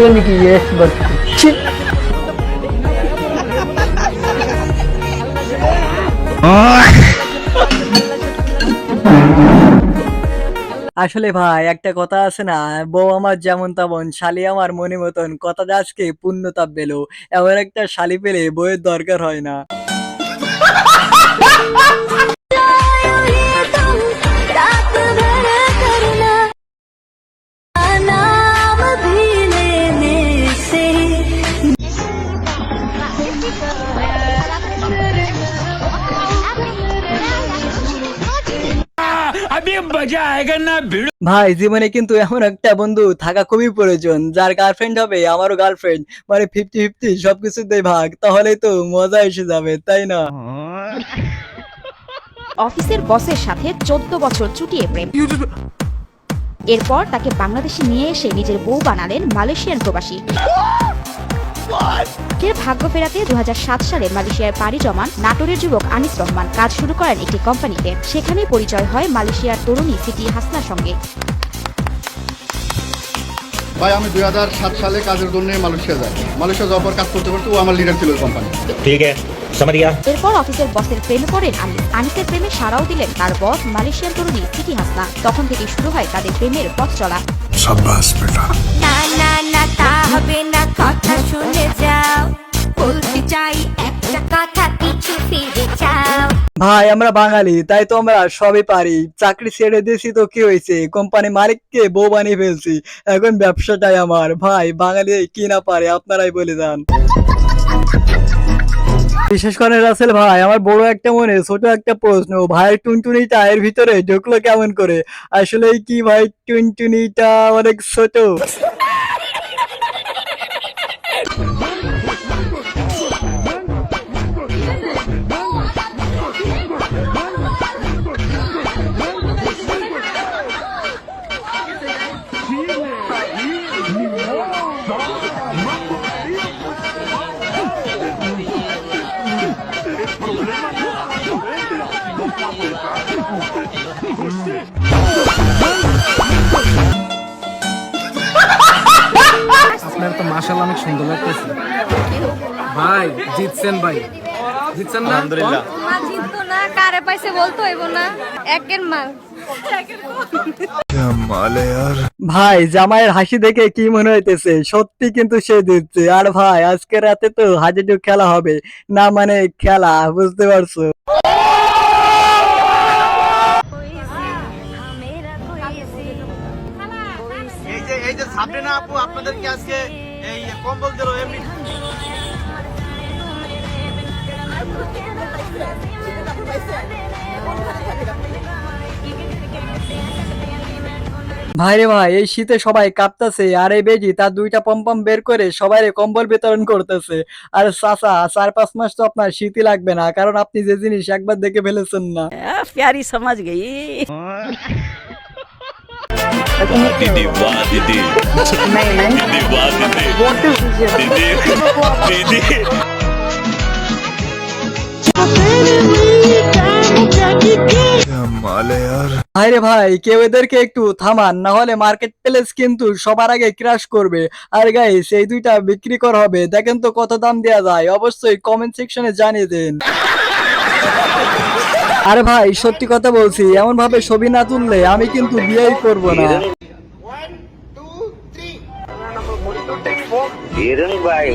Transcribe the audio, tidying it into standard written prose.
ఎందుకు ఎస్ బతుకు আসলে ভাই একটা কথা আছে না, বউ আমার যেমন তেমন শালি আমার মনে মতন, কথাটা আজকে পূর্ণতা পেলো। এমন একটা শালি পেলে বউয়ের দরকার হয় না। ভাই জীবনে কিন্তু এমন একটা বন্ধু থাকা খুবই প্রয়োজন, যার গার্লফ্রেন্ড হবে আমারও গার্লফ্রেন্ড, মানে 50-50 সবকিছুতেই ভাগ, তাহলেই তো মজা এসে যাবে, তাই না? অফিসের বসের সাথে 14 বছর চুটিয়ে প্রেম, এরপর তাকে বাংলাদেশে নিয়ে এসে নিজের বউ বানালেন মালয়েশিয়ান প্রবাসী। এর ভাগ্য ফেরাতে 2007 সালে মালয়েশিয়ায় পাড়ি জমান নাটোরের যুবক আনিস রহমান কাজ শুরু করেন একটি কোম্পানিতে। সেখানেই পরিচয় হয় মালয়েশিয়ার তরুণী সিটি হাসনার সঙ্গে। ভাই আমি 2007 সালে কাজের জন্য মালয়েশিয়া যাই। মালয়েশিয়া যাওয়ার পর কাজ করতে করতে ও আমার লিডার ছিল ওই কোম্পানি। ঠিক আছে, সমঝিয়া। এরপর অফিসের বসের প্রেমে পড়েন আনিস। আনিসের প্রেমে সাড়াও দিলেন তার বস মালয়েশিয়ান তরুণী সিটি হাসনা। তখন থেকে শুরু হয় তাদের প্রেমের পথ চলা। শাবাশ বেটা। না না না তা হবে না, কথা শুনে যাও, বলতে চাই একটা কথা, কিছু ফিরে যাও। ভাই আমরা বাঙালি, তাই তো আমরা সবই পারি। চাকরি ছেড়ে দিয়েছি তো কি হয়েছে, কোম্পানি মালিককে বউ বানিয়ে ফেলছি, এখন ব্যবসাটাই আমার। ভাই বাঙালি কি না পারে, আপনারাই বলে যান। বিশেষ করে রাসেল ভাই, আমার বড় একটা মনে ছোট একটা প্রশ্ন, ভাইয়ের টুনটুনিটা এর ভিতরে ঢুকলো কেমন করে? আসলে কি ভাই টুনটুনিটা অনেক ছোট? আপনার তো মাশাআল্লাহ অনেক সুন্দর লাগতেছে ভাই। জিতছেন ভাই, জিতছেন না? আলহামদুলিল্লাহ। মা জিততো না, কারে পাইছে বলতো হইব না, একের মাল। ভাই জামাইয়ের হাসি দেখে কি মনে হইতেছে, সত্যি কিন্তু সে দিচ্ছে। আর ভাই আজকে রাতে তো হাজির খেলা হবে না, মানে খেলা, বুঝতে পারছো? এই যে সাবরিনা আপু আপনাদেরকে আজকে এই কম্বল দিল এমনি। ভাইরে ভাই এই শীতে সবাই কাঁপতেছে, আর এই বেজি তার 2টা পম্পম বের করে সবাই কম্বল বিতরণ করতেছে। আর চাচা 4-5 মাস তো আপনার শীতই লাগবে না, কারণ আপনি যে জিনিস একবার দেখে ফেলেছেন না। प्यारी समझ गई। दीदी वाह दीदी, दीदी वाह दीदी, दीदी। ভাইরে ভাই কেউ এদেরকে একটু থামান, না হলে মার্কেট প্লেস কিন্তু সবার আগে ক্রাশ করবে। আর গাইস এই 2টা বিক্রি করা হবে, দেখেন তো কত দাম দেওয়া যায়, অবশ্যই কমেন্ট সেকশনে জানিয়ে দেন। আরে ভাই সত্যি কথা বলছি, এমন ভাবে ছবি না তুললে আমি কিন্তু বিয়েই করব না। 1 2 3 ভাই